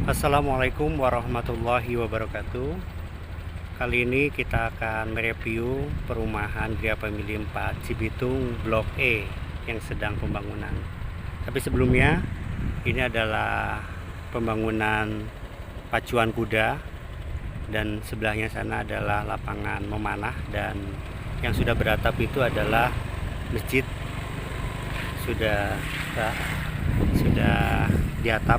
Assalamualaikum warahmatullahi wabarakatuh. Kali ini kita akan mereview perumahan Gria Family 4 Cibitung Blok E yang sedang pembangunan. Tapi sebelumnya, ini adalah pembangunan pacuan kuda, dan sebelahnya sana adalah lapangan memanah, dan yang sudah beratap itu adalah masjid sudah di atap,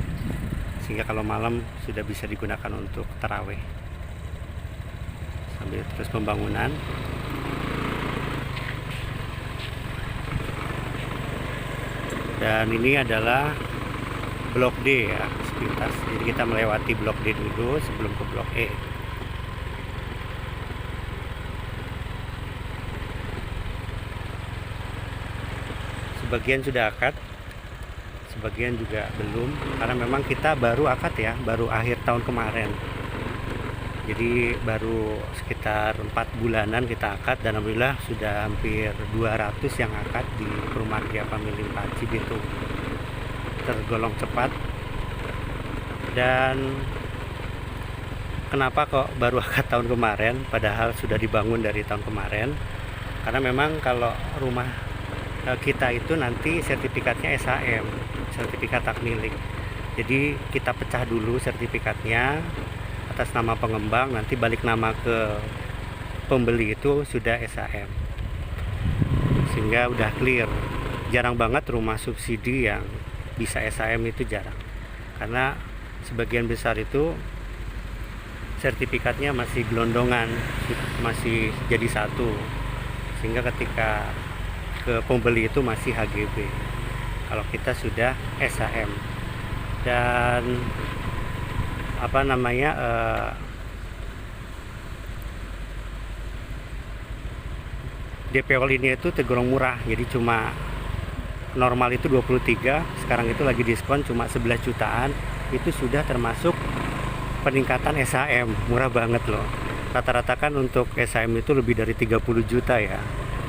sehingga kalau malam sudah bisa digunakan untuk taraweh. Sambil terus pembangunan. Dan ini adalah blok D ya, sepintas. Jadi kita melewati blok D dulu sebelum ke blok E. Sebagian sudah akad, sebagian juga belum, karena memang kita baru akad ya, baru akhir tahun kemarin. Jadi baru sekitar 4 bulanan kita akad, dan alhamdulillah sudah hampir 200 yang akad di perumahan Gria Family 4 Cibitung. Tergolong cepat. Dan kenapa kok baru akad tahun kemarin padahal sudah dibangun dari tahun kemarin? Karena memang kalau rumah kita itu nanti sertifikatnya SHM, sertifikat hak milik. Jadi kita pecah dulu sertifikatnya atas nama pengembang, nanti balik nama ke pembeli itu sudah SHM, sehingga udah clear. Jarang banget rumah subsidi yang bisa SHM, itu jarang, karena sebagian besar itu sertifikatnya masih gelondongan, masih jadi satu, sehingga ketika ke pembeli itu masih HGB. Kalau kita sudah SHM. Dan DP All-in itu tergolong murah, jadi cuma normal itu 23, sekarang itu lagi diskon cuma 11 jutaan. Itu sudah termasuk peningkatan SHM, murah banget loh. Rata-rata kan untuk SHM itu lebih dari 30 juta ya.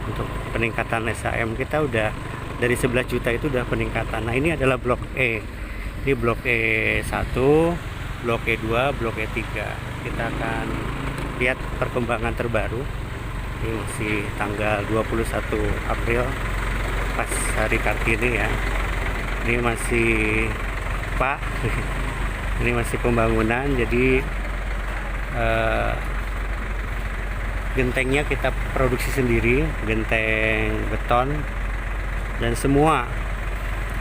Untuk peningkatan SHM kita udah dari 11 juta itu udah peningkatan. Nah, ini adalah blok E. Ini blok E1, blok E2, blok E3. Kita akan lihat perkembangan terbaru. Ini masih tanggal 21 April, pas hari Kartini ya. Ini masih Pak. Ini masih pembangunan, jadi gentengnya kita produksi sendiri, genteng beton, dan semua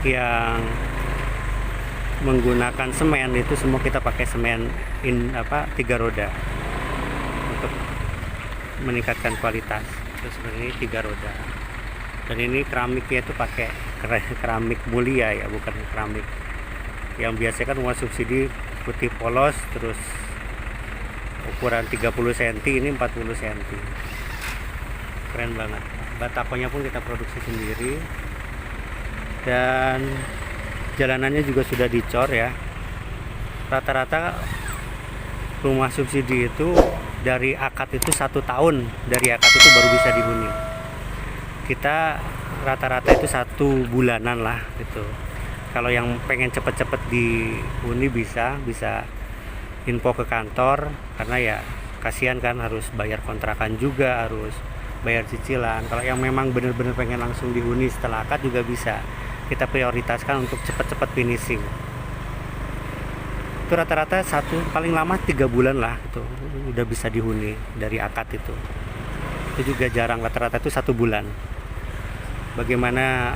yang menggunakan semen itu semua kita pakai semen 3 roda untuk meningkatkan kualitas. Terus ini 3 roda, dan ini keramiknya itu pakai keramik mulia ya, bukan keramik yang biasa kan rumah subsidi putih polos, terus ukuran 30 cm, ini 40 cm. Keren banget. Batakonya pun kita produksi sendiri, dan jalanannya juga sudah dicor ya. Rata-rata rumah subsidi itu dari akad itu 1 tahun, dari akad itu baru bisa dihuni. Kita rata-rata itu 1 bulanan lah gitu. Kalau yang pengen cepet-cepet dihuni bisa info ke kantor, karena ya kasihan kan, harus bayar kontrakan juga, harus bayar cicilan. Kalau yang memang benar-benar pengen langsung dihuni setelah akad juga bisa. Kita prioritaskan untuk cepat-cepat finishing. Itu rata-rata paling lama 3 bulan lah itu udah bisa dihuni dari akad itu. Itu juga jarang, rata-rata itu 1 bulan. Bagaimana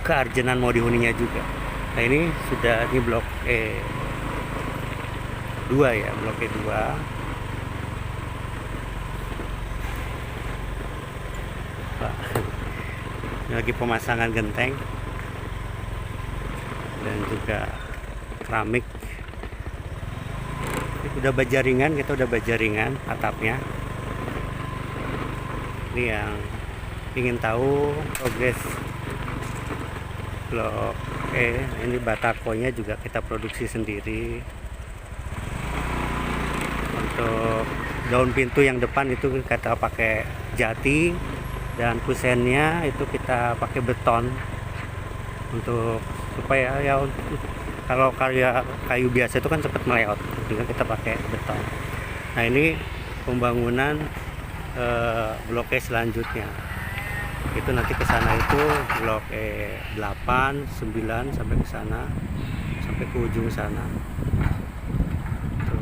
kearjenan mau dihuninya juga. Nah, ini blok E2 ya, blok E2. Ini lagi pemasangan genteng dan juga keramik. Kita udah bajaringan atapnya. Ini yang ingin tahu progres blok E. Ini batakonya juga kita produksi sendiri. Untuk daun pintu yang depan itu kita pakai jati, dan kusennya itu kita pakai beton, untuk supaya ya Kalau kayu biasa itu kan cepat meleot, juga kita pakai beton. Nah ini pembangunan blok E selanjutnya. Itu nanti ke sana itu blok E 8, 9 sampai ke sana, sampai ke ujung sana. Tuh.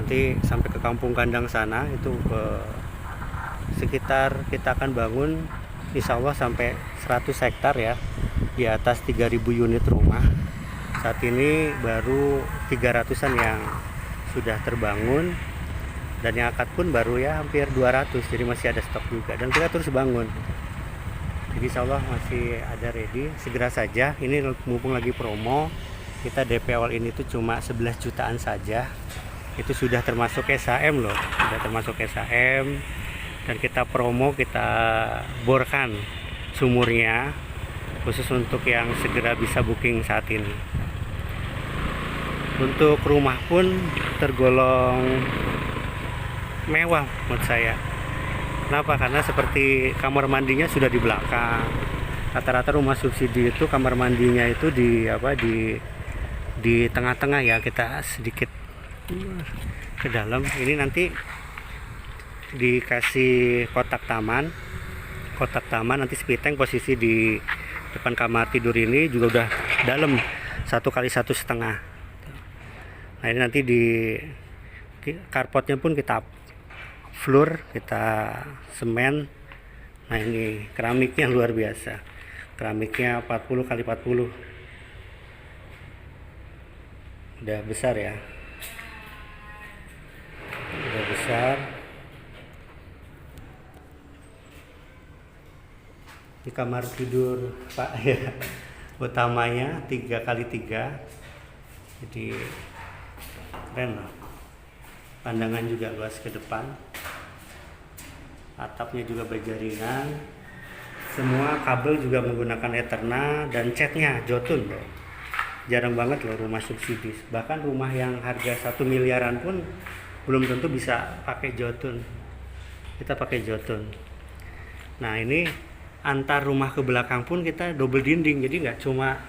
Nanti sampai ke Kampung Kandang sana itu ke sekitar kita akan bangun insya Allah sampai 100 hektar ya, di atas 3000 unit rumah. Saat ini baru 300-an yang sudah terbangun, dan yang akad pun baru ya hampir 200, jadi masih ada stok juga, dan kita terus bangun. Jadi insya Allah masih ada ready, segera saja. Ini mumpung lagi promo, kita DP awal ini tuh cuma 11 jutaan saja. Itu sudah termasuk SHM loh, sudah termasuk SHM. Dan kita promo, kita borkan sumurnya khusus untuk yang segera bisa booking saat ini. Untuk rumah pun tergolong mewah menurut saya. Kenapa? Karena seperti kamar mandinya sudah di belakang. Rata-rata rumah subsidi itu kamar mandinya itu di tengah-tengah ya. Kita sedikit ke dalam. Ini nanti dikasih kotak taman nanti spiteng posisi di depan kamar tidur ini juga udah dalam 1x1,5. Nah ini nanti di karpotnya pun kita floor, kita semen. Nah ini keramiknya luar biasa, keramiknya 40x40, udah besar ya, udah besar. Di kamar tidur Pak ya, utamanya 3x3, jadi keren lah. Pandangan juga luas ke depan, atapnya juga berjaringan, semua kabel juga menggunakan Etherna, dan catnya Jotun loh. Jarang banget loh rumah subsidi, bahkan rumah yang harga 1 miliaran pun belum tentu bisa pakai Jotun. Kita pakai Jotun. Nah ini antar rumah ke belakang pun kita double dinding, jadi nggak cuma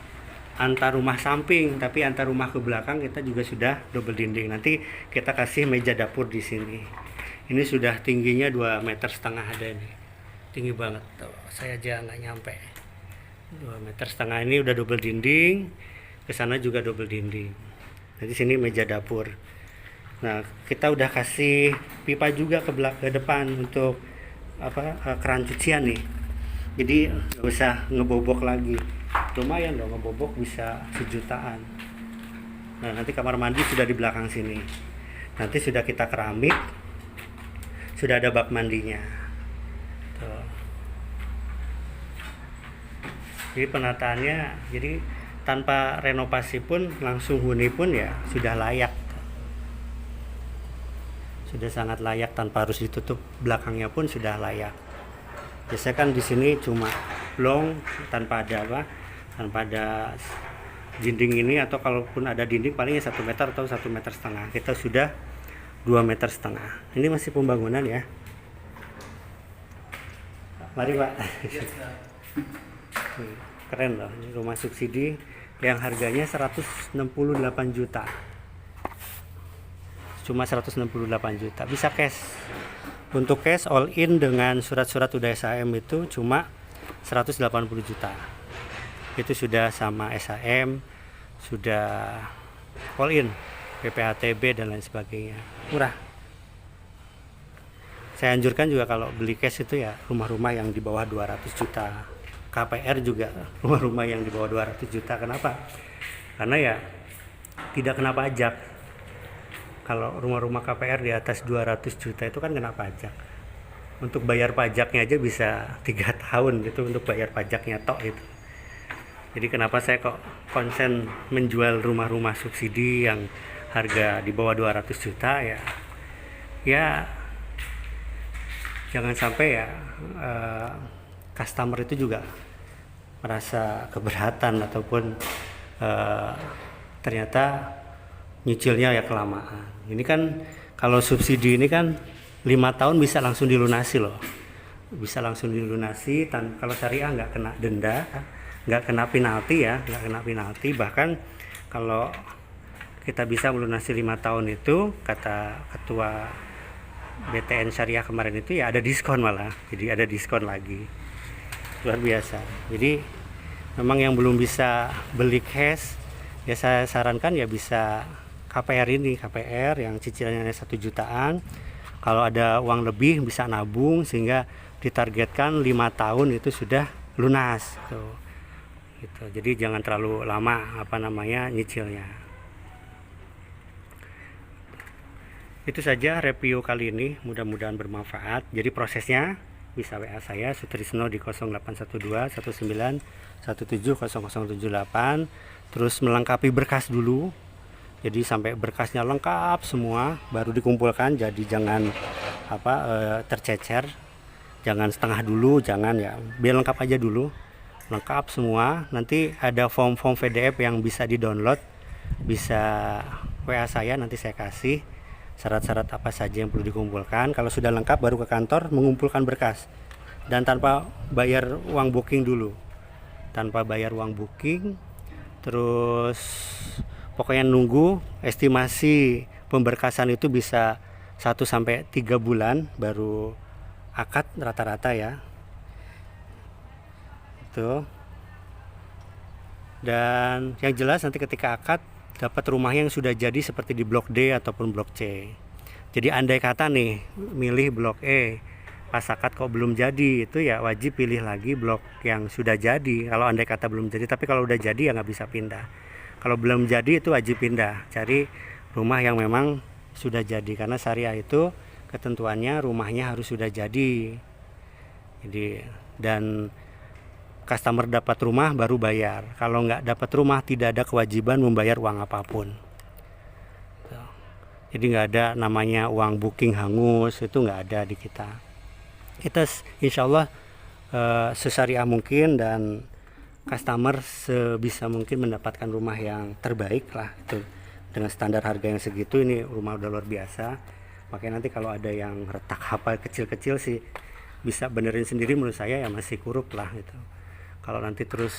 antar rumah samping, tapi antar rumah ke belakang kita juga sudah double dinding. Nanti kita kasih meja dapur di sini. Ini sudah tingginya 2,5 meter ada ini, tinggi banget. Tuh, saya aja nggak nyampe 2,5 meter ini udah double dinding. Ke sana juga double dinding. Nanti sini meja dapur. Nah kita udah kasih pipa juga ke depan untuk keran cucian nih. Jadi nggak usah ngebobok lagi, lumayan dong ngebobok bisa 1 jutaan. Nah nanti kamar mandi sudah di belakang sini, nanti sudah kita keramik, sudah ada bak mandinya. Tuh. Jadi penataannya, jadi tanpa renovasi pun langsung huni pun ya sudah layak, sudah sangat layak, tanpa harus ditutup belakangnya pun sudah layak. Biasanya kan di sini cuma long tanpa ada dinding ini, atau kalaupun ada dinding palingnya 1 meter atau 1,5 meter. Kita sudah 2,5 meter. Ini masih pembangunan ya. Mari Pak. Keren loh, ini rumah subsidi yang harganya 168 juta. Cuma 168 juta, bisa cash. Untuk cash all in dengan surat-surat udah SHM itu cuma 180 juta. Itu sudah sama SHM, sudah all in, PPHTB dan lain sebagainya. Murah. Saya anjurkan juga kalau beli cash itu ya rumah-rumah yang di bawah 200 juta. KPR juga rumah-rumah yang di bawah 200 juta. Kenapa? Karena ya tidak kena pajak. Kalau rumah-rumah KPR di atas 200 juta itu kan kena pajak. Untuk bayar pajaknya aja bisa 3 tahun gitu, untuk bayar pajaknya tok itu. Jadi kenapa saya kok konsen menjual rumah-rumah subsidi yang harga di bawah 200 juta ya. Ya jangan sampai ya customer itu juga merasa keberatan ataupun ternyata nyicilnya ya kelamaan. Ini kan kalau subsidi ini kan 5 tahun bisa langsung dilunasi loh, bisa langsung dilunasi. Kalau syariah nggak kena denda, nggak kena penalti ya, nggak kena penalti. Bahkan kalau kita bisa melunasi 5 tahun itu, kata ketua BTN Syariah kemarin itu, ya ada diskon malah. Jadi ada diskon lagi. Luar biasa. Jadi memang yang belum bisa beli cash, ya saya sarankan ya bisa KPR ini, KPR yang cicilannya 1 jutaan. Kalau ada uang lebih bisa nabung sehingga ditargetkan 5 tahun itu sudah lunas gitu. Jadi jangan terlalu lama nyicilnya. Itu saja review kali ini, mudah-mudahan bermanfaat. Jadi prosesnya bisa WA saya Sutrisno di 0812 19 17 0078. Terus melengkapi berkas dulu. Jadi sampai berkasnya lengkap semua baru dikumpulkan. Jadi jangan tercecer. Jangan setengah dulu, jangan ya. Biar lengkap aja dulu. Lengkap semua. Nanti ada form-form PDF yang bisa di-download. Bisa WA saya, nanti saya kasih syarat-syarat apa saja yang perlu dikumpulkan. Kalau sudah lengkap baru ke kantor mengumpulkan berkas, dan tanpa bayar uang booking dulu, terus pokoknya nunggu. Estimasi pemberkasan itu bisa 1-3 bulan baru akad rata-rata ya itu. Dan yang jelas nanti ketika akad dapat rumah yang sudah jadi seperti di blok D ataupun blok C. Jadi andai kata nih milih blok E, pas akad kok belum jadi, itu ya wajib pilih lagi blok yang sudah jadi. Kalau andai kata belum jadi, tapi kalau udah jadi ya nggak bisa pindah. Kalau belum jadi itu wajib pindah, cari rumah yang memang sudah jadi, karena syariah itu ketentuannya rumahnya harus sudah jadi. Jadi dan customer dapat rumah baru bayar. Kalau nggak dapat rumah tidak ada kewajiban membayar uang apapun. Jadi nggak ada namanya uang booking hangus, itu nggak ada di kita. Kita insya Allah sesyariah mungkin dan customer sebisa mungkin mendapatkan rumah yang terbaik lah itu. Dengan standar harga yang segitu, ini rumah udah luar biasa. Makanya nanti kalau ada yang retak apa kecil-kecil sih bisa benerin sendiri, menurut saya ya masih kuruk lah gitu. Kalau nanti terus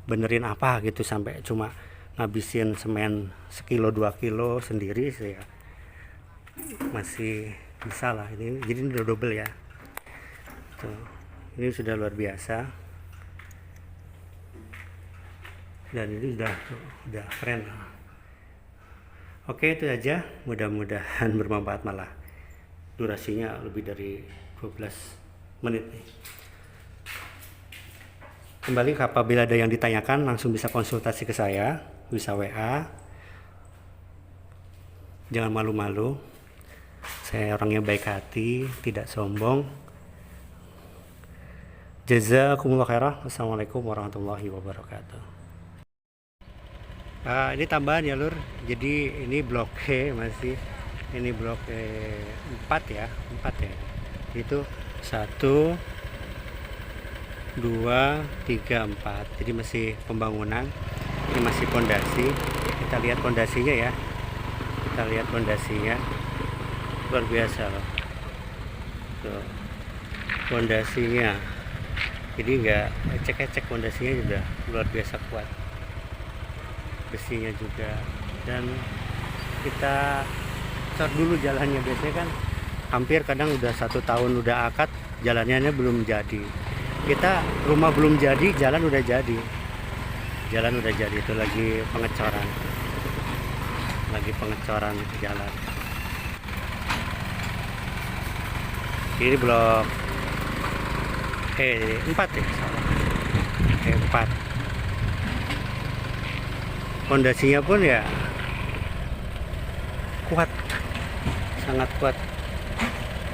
benerin apa gitu sampai cuma ngabisin semen 1-2 kilo sendiri sih ya masih bisa lah. Ini jadi ini udah double ya tuh. Ini sudah luar biasa dan ini udah keren lah. Oke, itu aja, mudah-mudahan bermanfaat. Malah durasinya lebih dari 12 menit nih. Kembali, apabila ada yang ditanyakan langsung bisa konsultasi ke saya, bisa WA. Jangan malu-malu. Saya orangnya baik hati, tidak sombong. Jazakumullah khairan. Wassalamualaikum warahmatullahi wabarakatuh. Ini tambahan ya lur. Jadi ini blok E masih. Ini blok E 4 ya. Itu 1 2 3 4. Jadi masih pembangunan. Ini masih pondasi. Kita lihat pondasinya ya. Luar biasa loh. Tuh. Pondasinya. Jadi enggak ecek-ecek, pondasinya juga luar biasa kuat. Besinya juga. Dan kita cor dulu jalannya, biasanya kan hampir kadang udah 1 tahun udah akad, jalannya belum jadi. Kita rumah belum jadi, jalan udah jadi. Itu lagi pengecoran jalan. Ini blok E4 ya, salah. E4. Pondasinya pun ya kuat, sangat kuat.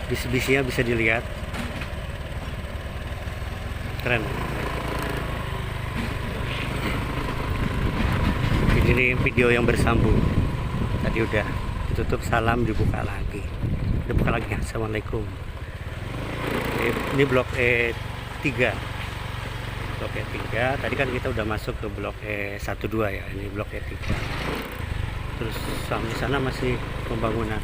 Bis-bisnya bisa dilihat. Keren. Ini video yang bersambung. Tadi udah ditutup, salam dibuka lagi. Assalamualaikum. Ini blok E3. Tadi kan kita udah masuk ke blok E12 ya. Ini blok E3. Terus di sana masih pembangunan.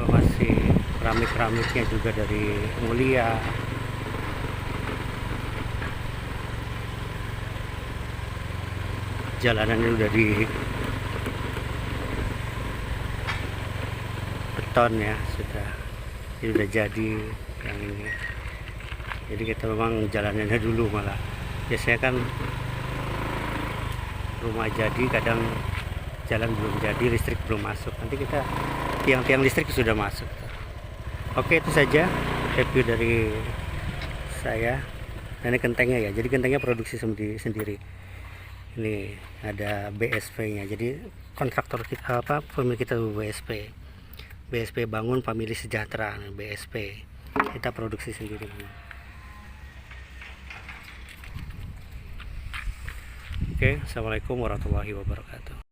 Masih keramik-keramiknya juga dari Mulia. jalanannya udah di beton ya, sudah jadi yang ini. Jadi kita memang jalanannya dulu, malah biasanya kan rumah jadi kadang jalan belum jadi, listrik belum masuk, nanti kita tiang-tiang listrik sudah masuk. Oke, itu saja review dari saya. Nah, ini gentengnya ya, jadi gentengnya produksi sendiri. Ini ada BSP nya, jadi kontraktor kita pemilik kita BSP Bangun Famili Sejahtera. BSP kita produksi sendiri. Oke, assalamualaikum warahmatullahi wabarakatuh.